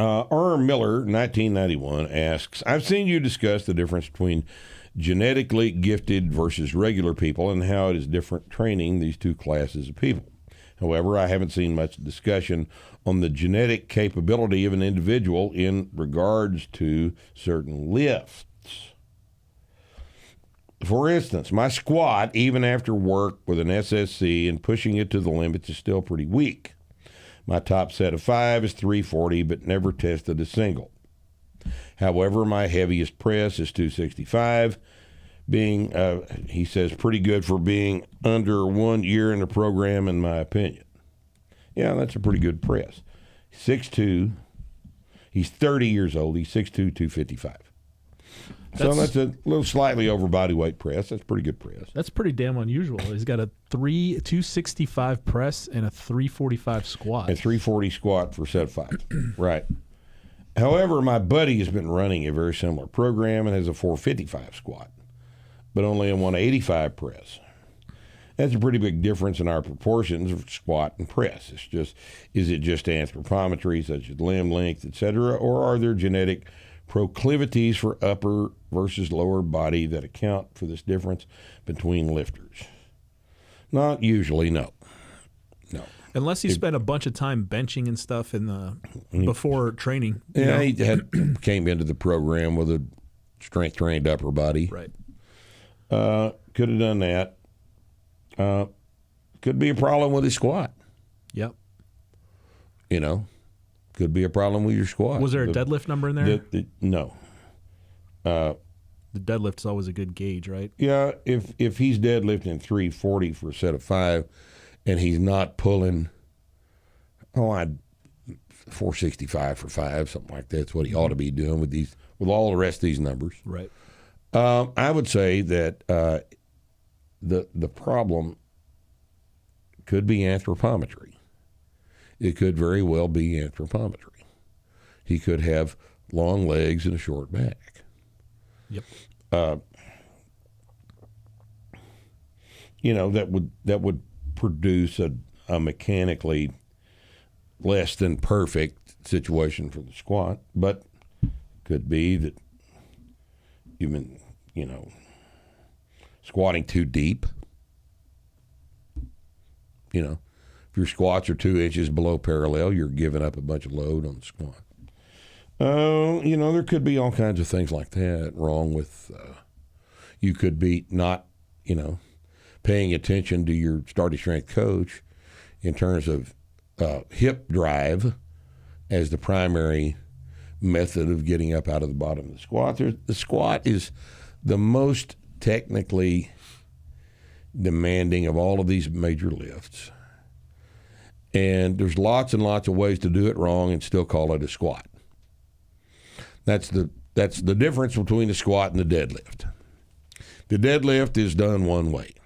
R. Miller, 1991, asks, I've seen you discuss the difference between genetically gifted versus regular people and how it is different training these two classes of people. However, I haven't seen much discussion on the genetic capability of an individual in regards to certain lifts. For instance, my squat, even after work with an SSC and pushing it to the limits, is still pretty weak. My top set of 5 is 340, but never tested a single. However, my heaviest press is 265, being, he says, pretty good for being under 1 year in the program, in my opinion. Yeah, that's a pretty good press. 6'2", he's 30 years old, he's 6'2", 255. So that's a little slightly over body weight press. That's pretty good press. That's pretty damn unusual. He's got a 265 press and a 345 squat. A 340 squat for set of 5. Right. However, my buddy has been running a very similar program and has a 455 squat, but only a 185 press. That's a pretty big difference in our proportions of squat and press. It's just, is it just anthropometry, such as limb length, etc., or are there genetic proclivities for upper versus lower body that account for this difference between lifters? Not usually, no. No. Unless he spent a bunch of time benching and stuff in the before training. Yeah, he came into the program with a strength trained upper body. Right. Could have done that. Could be a problem with his squat. Yep. You know, could be a problem with your squat. Was there a deadlift number in there? No. The deadlift's always a good gauge, right? Yeah, if he's deadlifting 340 for a set of 5, and he's not pulling, 465 for 5, something like that's what he ought to be doing with all the rest of these numbers. Right. I would say that the problem could be anthropometry. It could very well be anthropometry. He could have long legs and a short back. Yep. That would produce a mechanically less than perfect situation for the squat, but could be that you've been, squatting too deep. If your squats are 2 inches below parallel, you're giving up a bunch of load on the squat. There could be all kinds of things like that wrong with, you could be not, paying attention to your starting strength coach in terms of hip drive as the primary method of getting up out of the bottom of the squat. The squat is the most technically demanding of all of these major lifts. And there's lots and lots of ways to do it wrong and still call it a squat. That's the difference between the squat and the deadlift. The deadlift is done one way.